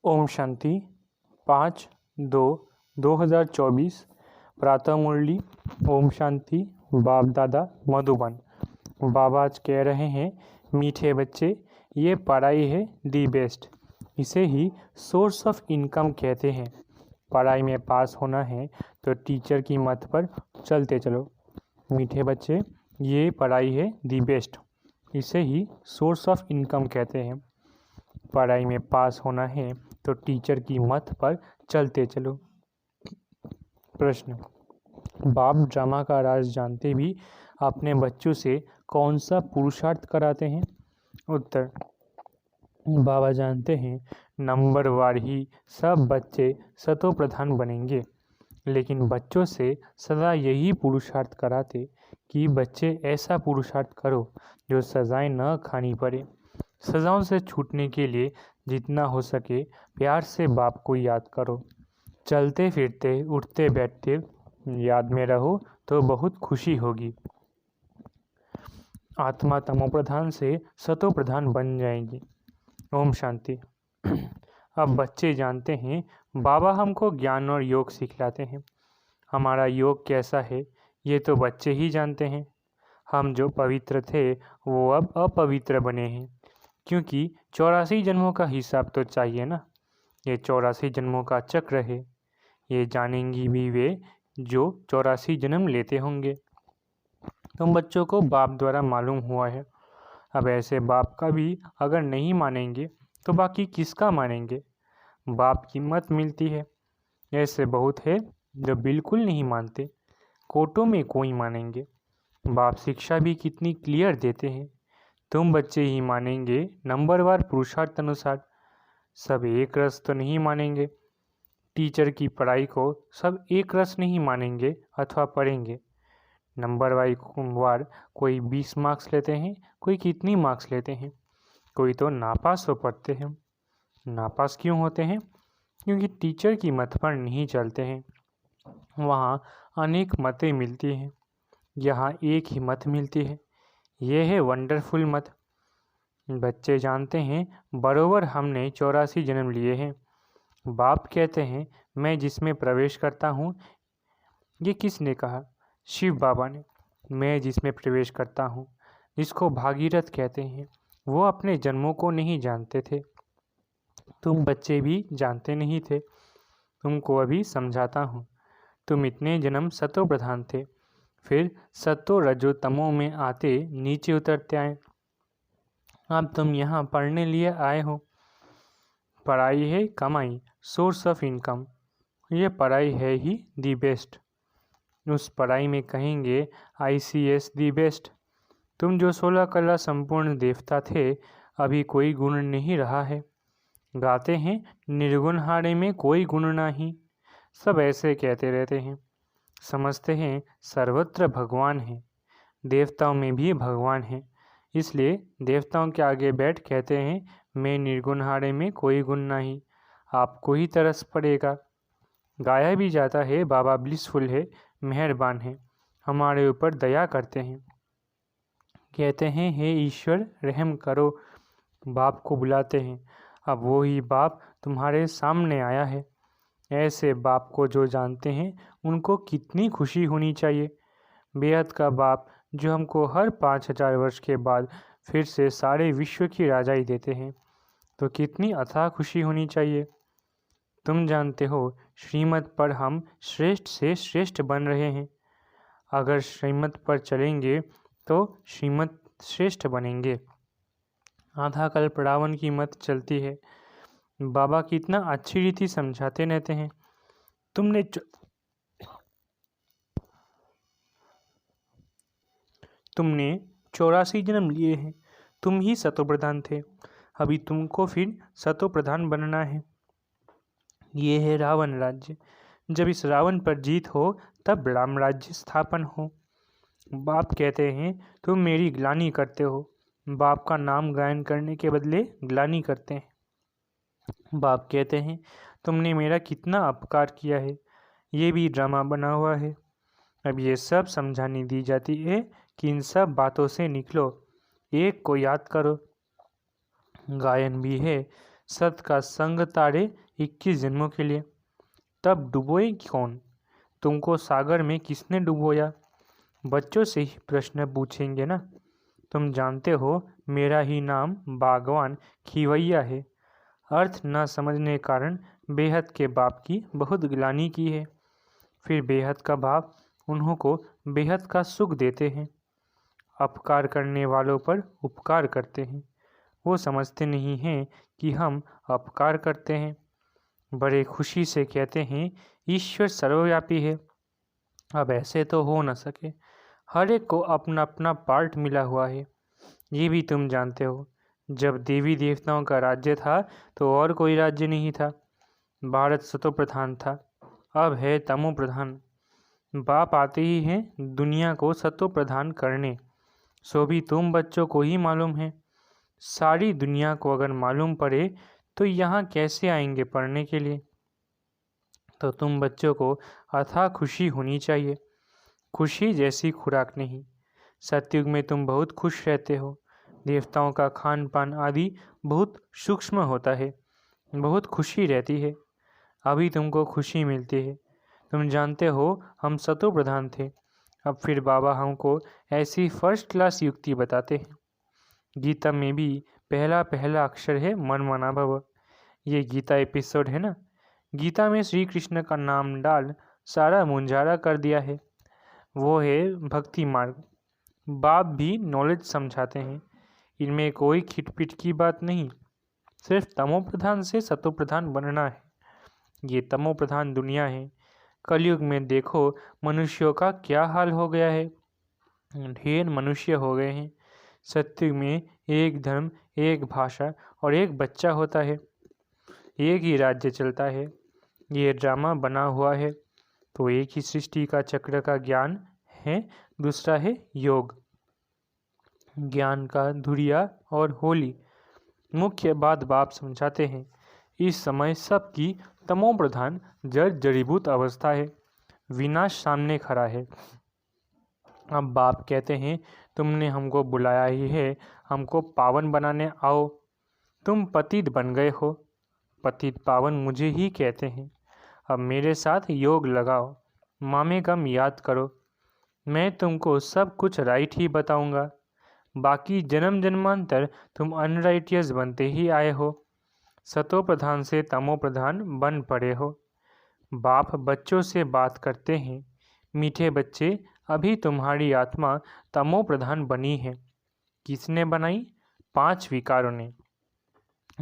ओम शांति 5/2/2024 प्रातः मुरली। ओम शांति। बाप दादा मधुबन। बाबा आज कह रहे हैं, मीठे बच्चे, ये पढ़ाई है दी बेस्ट। इसे ही सोर्स ऑफ इनकम कहते हैं। पढ़ाई में पास होना है तो टीचर की मत पर चलते चलो। मीठे बच्चे, ये पढ़ाई है दी बेस्ट। इसे ही सोर्स ऑफ इनकम कहते हैं। पढ़ाई में पास होना है तो टीचर की मत पर चलते चलो। प्रश्न, बाप ड्रामा का राज जानते भी अपने बच्चों से कौन सा पुरुषार्थ कराते हैं? उत्तर, बाबा जानते हैं नंबर वार ही सब बच्चे सतो प्रधान बनेंगे, लेकिन बच्चों से सदा यही पुरुषार्थ कराते कि बच्चे ऐसा पुरुषार्थ करो जो सजाएं न खानी पड़े। सजाओं से छूटने के लिए जितना हो सके प्यार से बाप को याद करो। चलते फिरते उठते बैठते याद में रहो तो बहुत खुशी होगी। आत्मा तमो प्रधान से सतो प्रधान बन जाएगी। ओम शांति। अब बच्चे जानते हैं बाबा हमको ज्ञान और योग सिखलाते हैं। हमारा योग कैसा है ये तो बच्चे ही जानते हैं। हम जो पवित्र थे वो अब अपवित्र बने हैं, क्योंकि 84 जन्मों का हिसाब तो चाहिए ना। ये 84 जन्मों का चक्र है। ये जानेंगी भी वे जो 84 जन्म लेते होंगे। तुम बच्चों को बाप द्वारा मालूम हुआ है। अब ऐसे बाप का भी अगर नहीं मानेंगे तो बाकी किसका मानेंगे? बाप की मत मिलती है। ऐसे बहुत है जो बिल्कुल नहीं मानते। कोटों में कोई मानेंगे। बाप शिक्षा भी कितनी क्लियर देते हैं। तुम बच्चे ही मानेंगे नंबरवार पुरुषार्थ अनुसार। सब एक रस तो नहीं मानेंगे। टीचर की पढ़ाई को सब एक रस नहीं मानेंगे अथवा पढ़ेंगे। नंबर वार कोई 20 मार्क्स लेते हैं, कोई कितनी मार्क्स लेते हैं, कोई तो नापास हो पड़ते हैं। नापास क्यों होते हैं? क्योंकि टीचर की मत पर नहीं चलते हैं। वहाँ अनेक मतें मिलती हैं, यहाँ एक ही मत मिलती है। यह है वंडरफुल मत। बच्चे जानते हैं बरोबर हमने 84 जन्म लिए हैं। बाप कहते हैं मैं जिसमें प्रवेश करता हूँ। ये किसने कहा? शिव बाबा ने। मैं जिसमें प्रवेश करता हूँ, जिसको भागीरथ कहते हैं, वो अपने जन्मों को नहीं जानते थे। तुम बच्चे भी जानते नहीं थे। तुमको अभी समझाता हूँ। तुम इतने जन्म सतो प्रधान थे, फिर सतो रजो तमो में आते नीचे उतरते आए। अब तुम यहाँ पढ़ने लिए आए हो। पढ़ाई है कमाई, सोर्स ऑफ इनकम। ये पढ़ाई है ही दी बेस्ट। उस पढ़ाई में कहेंगे ICS दी बेस्ट। तुम जो 16 कला संपूर्ण देवता थे, अभी कोई गुण नहीं रहा है। गाते हैं निर्गुण हारे में कोई गुण नहीं। सब ऐसे कहते रहते हैं। समझते हैं सर्वत्र भगवान है। देवताओं में भी भगवान है। इसलिए देवताओं के आगे बैठ कहते हैं मैं निर्गुण हारे में कोई गुण नहीं। आपको ही तरस पड़ेगा। गाया भी जाता है बाबा ब्लिसफुल है, मेहरबान है, हमारे ऊपर दया करते हैं। कहते हैं हे ईश्वर रहम करो। बाप को बुलाते हैं। अब वो ही बाप तुम्हारे सामने आया है। ऐसे बाप को जो जानते हैं उनको कितनी खुशी होनी चाहिए। बेहद का बाप जो हमको हर 5000 वर्ष के बाद फिर से सारे विश्व की राजाई देते हैं, तो कितनी अथाह खुशी होनी चाहिए। तुम जानते हो श्रीमत पर हम श्रेष्ठ से श्रेष्ठ बन रहे हैं। अगर श्रीमत पर चलेंगे तो श्रीमत श्रेष्ठ बनेंगे। आधा कल्प रावण की मत चलती है। बाबा कितना अच्छी रीति समझाते रहते हैं। तुमने 84 जन्म लिए हैं। तुम ही सतो प्रधान थे। अभी तुमको फिर सतो प्रधान बनना है। ये है रावण राज्य। जब इस रावण पर जीत हो तब राम राज्य स्थापन हो। बाप कहते हैं तुम मेरी ग्लानि करते हो। बाप का नाम गायन करने के बदले ग्लानि करते हैं। बाप कहते हैं तुमने मेरा कितना अपकार किया है। ये भी ड्रामा बना हुआ है। अब ये सब समझानी दी जाती है कि इन सब बातों से निकलो, एक को याद करो। गायन भी है सत का संग तारे 21 जन्मों के लिए। तब डुबोए कौन? तुमको सागर में किसने डुबोया? बच्चों से ही प्रश्न पूछेंगे ना। तुम जानते हो मेरा ही नाम बागवान खिवैया है। अर्थ न समझने कारण बेहद के बाप की बहुत ग्लानि की है। फिर बेहद का बाप उन्हों को बेहद का सुख देते हैं। अपकार करने वालों पर उपकार करते हैं। वो समझते नहीं हैं कि हम अपकार करते हैं। बड़े खुशी से कहते हैं ईश्वर सर्वव्यापी है। अब ऐसे तो हो न सके। हर एक को अपना अपना पार्ट मिला हुआ है। ये भी तुम जानते हो। जब देवी देवताओं का राज्य था तो और कोई राज्य नहीं था। भारत सतो प्रधान था, अब है तमो प्रधान। बाप आते ही हैं दुनिया को सतो प्रधान करने। सो भी तुम बच्चों को ही मालूम है। सारी दुनिया को अगर मालूम पड़े तो यहाँ कैसे आएंगे पढ़ने के लिए? तो तुम बच्चों को अथाह खुशी होनी चाहिए। खुशी जैसी खुराक नहीं। सतयुग में तुम बहुत खुश रहते हो। देवताओं का खान पान आदि बहुत सूक्ष्म होता है। बहुत खुशी रहती है। अभी तुमको खुशी मिलती है। तुम जानते हो हम सतो प्रधान थे। अब फिर बाबा हमको ऐसी फर्स्ट क्लास युक्ति बताते हैं। गीता में भी पहला पहला अक्षर है मन मना भव। ये गीता एपिसोड है ना। गीता में श्री कृष्ण का नाम डाल सारा मुंजारा कर दिया है। वो है भक्ति मार्ग। बाप भी नॉलेज समझाते हैं। इनमें कोई खिटपिट की बात नहीं। सिर्फ तमो प्रधान से सतो प्रधान बनना है। ये तमो प्रधान दुनिया है। कलयुग में देखो मनुष्यों का क्या हाल हो गया है। ढेर मनुष्य हो गए हैं। सत्युग में एक धर्म, एक भाषा और एक बच्चा होता है। एक ही राज्य चलता है। ये ड्रामा बना हुआ है। तो एक ही सृष्टि का चक्र का ज्ञान है, दूसरा है योग। ज्ञान का धुरिया और होली। मुख्य बात बाप समझाते हैं। इस समय सबकी तमो प्रधान जड़ जड़ीभूत अवस्था है। विनाश सामने खड़ा है। अब बाप कहते हैं तुमने हमको बुलाया ही है, हमको पावन बनाने आओ। तुम पतित बन गए हो। पतित पावन मुझे ही कहते हैं। अब मेरे साथ योग लगाओ। मामे कम याद करो। मैं तुमको सब कुछ राइट ही बताऊंगा। बाकी जन्म जन्मांतर तुम अनराइटियस बनते ही आए हो। सतो प्रधान से तमो प्रधान बन पड़े हो। बाप बच्चों से बात करते हैं। मीठे बच्चे, अभी तुम्हारी आत्मा तमो प्रधान बनी है। किसने बनाई? 5 विकारों ने।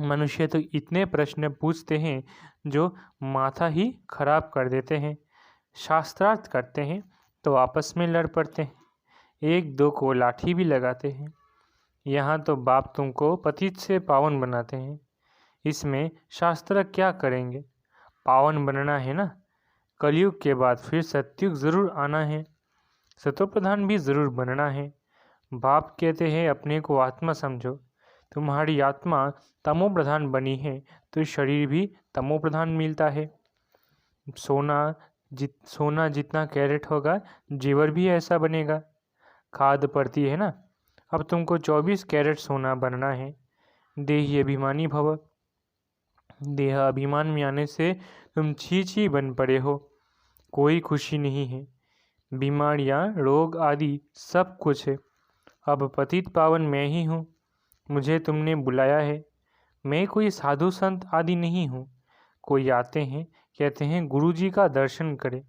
मनुष्य तो इतने प्रश्न पूछते हैं जो माथा ही खराब कर देते हैं। शास्त्रार्थ करते हैं तो आपस में लड़ पड़ते हैं। एक दो को लाठी भी लगाते हैं। यहाँ तो बाप तुमको पतित से पावन बनाते हैं। इसमें शास्त्र क्या करेंगे? पावन बनना है ना। कलयुग के बाद फिर सत्युग जरूर आना है। सतो प्रधान भी जरूर बनना है। बाप कहते हैं अपने को आत्मा समझो। तुम्हारी आत्मा तमो प्रधान बनी है तो शरीर भी तमो प्रधान मिलता है। सोना जितना कैरेट होगा जेवर भी ऐसा बनेगा। खाद पड़ती है ना। अब तुमको 24 कैरेट सोना बनना है। देही अभिमानी भव। देह अभिमान में आने से तुम छी बन पड़े हो। कोई खुशी नहीं है। बीमारियां, रोग आदि सब कुछ है। अब पतित पावन मैं ही हूँ। मुझे तुमने बुलाया है। मैं कोई साधु संत आदि नहीं हूँ। कोई आते हैं कहते हैं गुरुजी का दर्शन करें।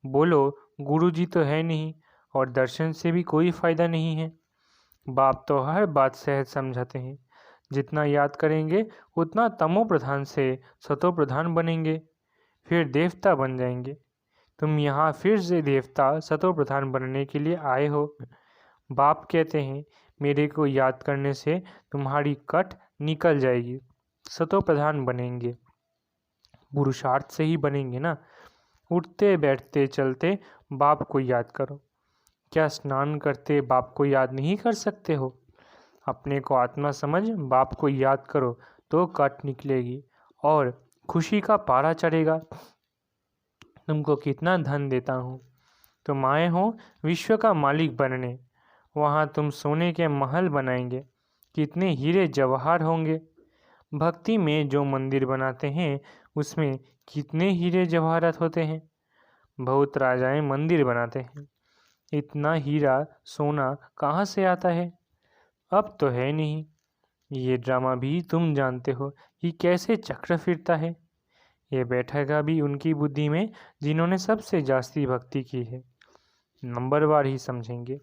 बोलो गुरुजी तो है नहीं और दर्शन से भी कोई फायदा नहीं है। बाप तो हर बात सहज समझाते हैं। जितना याद करेंगे उतना तमो प्रधान से सतो प्रधान बनेंगे। फिर देवता बन जाएंगे। तुम यहाँ फिर से देवता सतो प्रधान बनने के लिए आए हो। बाप कहते हैं मेरे को याद करने से तुम्हारी कट निकल जाएगी। सतो प्रधान बनेंगे। पुरुषार्थ से ही बनेंगे ना। उठते बैठते चलते बाप को याद करो। क्या स्नान करते बाप को याद नहीं कर सकते हो? अपने को आत्मा समझ बाप को याद करो तो कट निकलेगी और खुशी का पारा चढ़ेगा। तुमको कितना धन देता हूँ। तुम आए हो विश्व का मालिक बनने। वहाँ तुम सोने के महल बनाएंगे। कितने हीरे जवाहर होंगे। भक्ति में जो मंदिर बनाते हैं उसमें कितने हीरे जवाहरात होते हैं। बहुत राजाएं मंदिर बनाते हैं, इतना हीरा सोना कहाँ से आता है? अब तो है नहीं। ये ड्रामा भी तुम जानते हो कि कैसे चक्र फिरता है। ये बैठेगा भी उनकी बुद्धि में जिन्होंने सबसे जास्ती भक्ति की है। नंबरवार ही समझेंगे।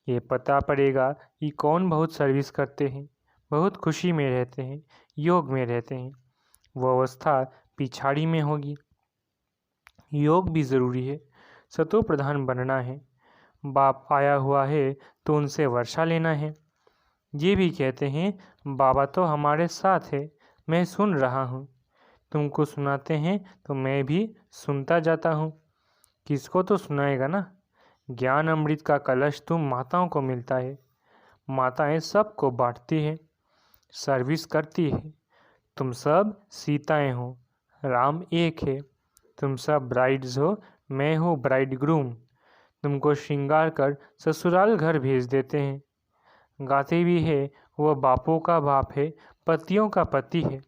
ये पता पड़ेगा कि कौन बहुत सर्विस करते हैं, बहुत खुशी में रहते हैं, योग में रहते हैं। वो अवस्था पिछाड़ी में होगी। योग भी ज़रूरी है। सतो प्रधान बनना है। बाप आया हुआ है तो उनसे वर्षा लेना है। ये भी कहते हैं बाबा तो हमारे साथ है, मैं सुन रहा हूँ। तुमको सुनाते हैं तो मैं भी सुनता जाता हूँ। किसको तो सुनाएगा ना। ज्ञान अमृत का कलश तुम माताओं को मिलता है। माताएं सबको बांटती है, सर्विस करती है। तुम सब सीताएं हो, राम एक है। तुम सब ब्राइड्स हो, मैं हूँ ब्राइड ग्रूम। तुमको श्रृंगार कर ससुराल घर भेज देते हैं। गाते भी है वह बापों का बाप है, पतियों का पति है।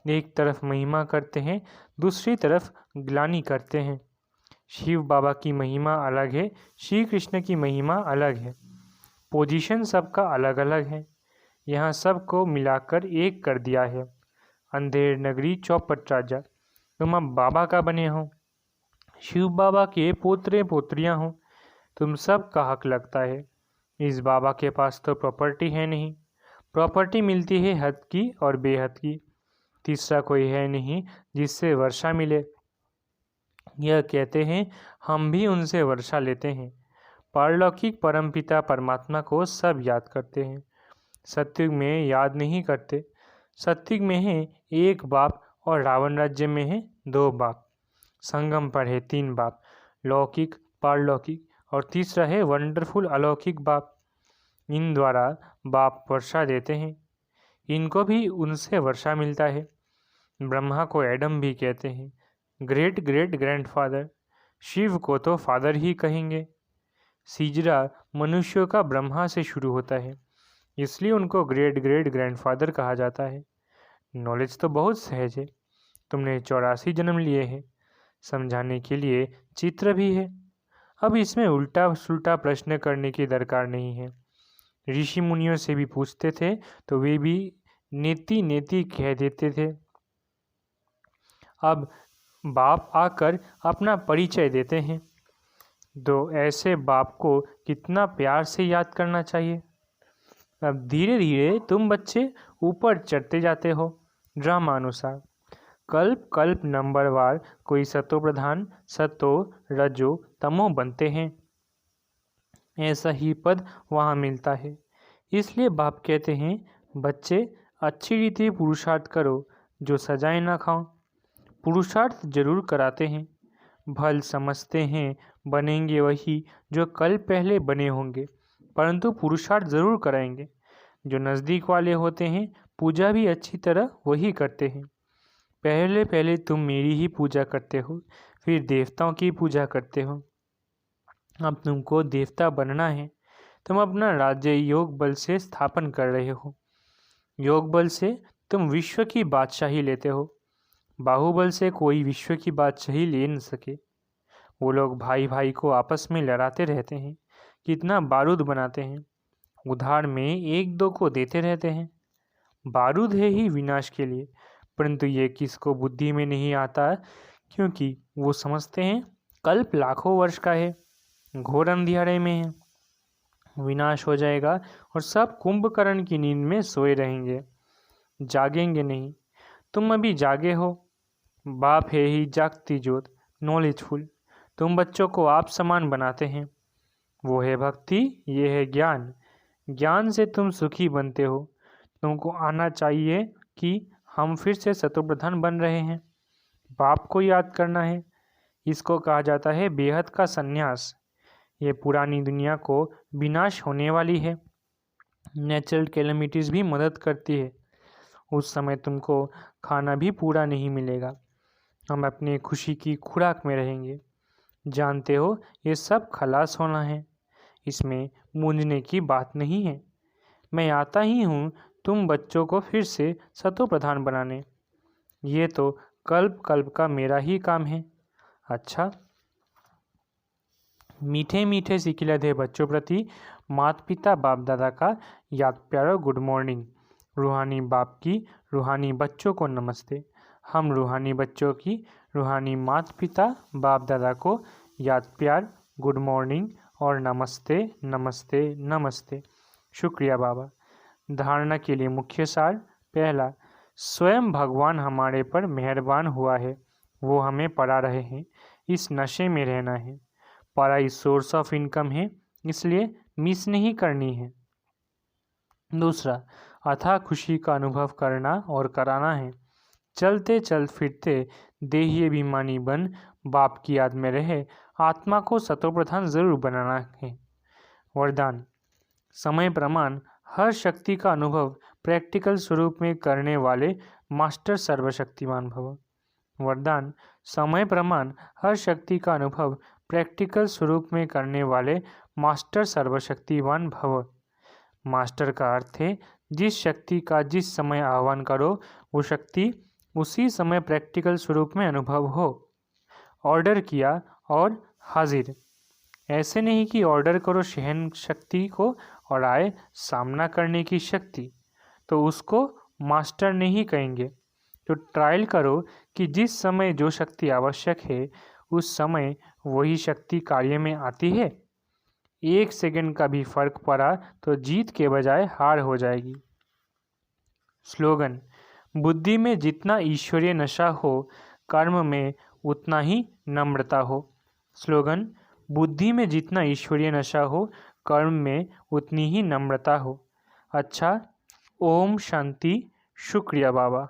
एक तरफ महिमा करते हैं, दूसरी तरफ ग्लानि करते हैं। शिव बाबा की महिमा अलग है, श्री कृष्ण की महिमा अलग है। पोजीशन सबका अलग अलग है। यहाँ सबको मिलाकर एक कर दिया है। अंधेर नगरी चौपट राजा, तुम अब बाबा का बने हो। शिव बाबा के पोतरे पोत्रियाँ हो। तुम सब का हक लगता है। इस बाबा के पास तो प्रॉपर्टी है नहीं। प्रॉपर्टी मिलती है हद की और बेहद की। तीसरा कोई है नहीं जिससे वर्षा मिले। यह कहते हैं हम भी उनसे वर्षा लेते हैं। पारलौकिक परमपिता परमात्मा को सब याद करते हैं। सत्युग में याद नहीं करते। सत्युग में है एक बाप और रावण राज्य में है दो बाप। संगम पर है तीन बाप, लौकिक, पारलौकिक और तीसरा है वंडरफुल अलौकिक बाप। इन द्वारा बाप वर्षा देते हैं। इनको भी उनसे वर्षा मिलता है। ब्रह्मा को एडम भी कहते हैं, ग्रेट ग्रेट ग्रैंडफादर। शिव को तो फादर ही कहेंगे। सिजरा मनुष्यों का ब्रह्मा से शुरू होता है, इसलिए उनको ग्रेट ग्रेट ग्रैंडफादर कहा जाता है। नॉलेज तो बहुत सहज है। तुमने 84 जन्म लिए हैं। समझाने के लिए चित्र भी है। अब इसमें उल्टा सुल्टा प्रश्न करने की दरकार नहीं है। ऋषि मुनियों से भी पूछते थे तो वे भी नेति नेति कह देते थे। अब बाप आकर अपना परिचय देते हैं। तो ऐसे बाप को कितना प्यार से याद करना चाहिए। अब धीरे धीरे तुम बच्चे ऊपर चढ़ते जाते हो ड्रामा अनुसार। कल्प कल्प नंबरवार कोई सतो प्रधान, सतो, रजो, तमो बनते हैं। ऐसा ही पद वहाँ मिलता है। इसलिए बाप कहते हैं बच्चे अच्छी रीति पुरुषार्थ करो, जो सजाएं ना खाओ। पुरुषार्थ जरूर कराते हैं। भल समझते हैं बनेंगे वही जो कल पहले बने होंगे, परंतु पुरुषार्थ जरूर कराएंगे। जो नज़दीक वाले होते हैं पूजा भी अच्छी तरह वही करते हैं। पहले पहले तुम मेरी ही पूजा करते हो, फिर देवताओं की पूजा करते हो। अब तुमको देवता बनना है। तुम अपना राज्य योग बल से स्थापन कर रहे हो। योग बल से तुम विश्व की बादशाही लेते हो। बाहुबल से कोई विश्व की बादशाही ले न सके। वो लोग भाई भाई को आपस में लड़ाते रहते हैं, कितना बारूद बनाते हैं, उधार में एक दो को देते रहते हैं। बारूद है ही विनाश के लिए, परंतु ये किसको बुद्धि में नहीं आता, क्योंकि वो समझते हैं कल्प लाखों वर्ष का है, घोर अंधियारे में है, विनाश हो जाएगा और सब कुंभकर्ण की नींद में सोए रहेंगे, जागेंगे नहीं। तुम अभी जागे हो। बाप है ही जागती ज्योत, नॉलेजफुल। तुम बच्चों को आप समान बनाते हैं। वो है भक्ति, ये है ज्ञान। ज्ञान से तुम सुखी बनते हो। तुमको आना चाहिए कि हम फिर से सतोप्रधान बन रहे हैं। बाप को याद करना है। इसको कहा जाता है बेहद का संन्यास। ये पुरानी दुनिया को विनाश होने वाली है। नेचुरल कैलेमिटीज़ भी मदद करती है। उस समय तुमको खाना भी पूरा नहीं मिलेगा। हम अपनी खुशी की खुराक में रहेंगे। जानते हो ये सब खलास होना है, इसमें मूंझने की बात नहीं है। मैं आता ही हूँ तुम बच्चों को फिर से सतो प्रधान बनाने। ये तो कल्प कल्प का मेरा ही काम है। अच्छा, मीठे मीठे सिखिलधे बच्चों प्रति माता पिता बाप दादा का याद प्यारो गुड मॉर्निंग। रूहानी बाप की रूहानी बच्चों को नमस्ते। हम रूहानी बच्चों की रूहानी माता पिता बाप दादा को याद प्यार, गुड मॉर्निंग और नमस्ते नमस्ते नमस्ते। शुक्रिया बाबा। धारणा के लिए मुख्य सार। पहला, स्वयं भगवान हमारे पर मेहरबान हुआ है, वो हमें पढ़ा रहे हैं। इस नशे में रहना है। पढ़ाई सोर्स ऑफ इनकम है, इसलिए मिस नहीं करनी है। दूसरा, अथाह खुशी का अनुभव करना और कराना है। चलते चल फिरते देही अभिमानी बन बाप की याद में रहे आत्मा को सतोप्रधान जरूर बनाना है। वरदान, समय प्रमाण हर शक्ति का अनुभव प्रैक्टिकल स्वरूप में करने वाले मास्टर सर्वशक्तिमान भव। वरदान, समय प्रमाण हर शक्ति का अनुभव प्रैक्टिकल स्वरूप में करने वाले मास्टर सर्वशक्तिमान भव। मास्टर का अर्थ है जिस शक्ति का जिस समय आह्वान करो वो शक्ति उसी समय प्रैक्टिकल स्वरूप में अनुभव हो। ऑर्डर किया और हाजिर। ऐसे नहीं कि ऑर्डर करो सहन शक्ति को और आए सामना करने की शक्ति, तो उसको मास्टर नहीं कहेंगे। तो ट्रायल करो कि जिस समय जो शक्ति आवश्यक है उस समय वही शक्ति कार्य में आती है। 1 सेकंड का भी फर्क पड़ा तो जीत के बजाय हार हो जाएगी। स्लोगन, बुद्धि में जितना ईश्वरीय नशा हो कर्म में उतना ही नम्रता हो। स्लोगन, बुद्धि में जितना ईश्वरीय नशा हो कर्म में उतनी ही नम्रता हो। अच्छा, ओम शांति। शुक्रिया बाबा।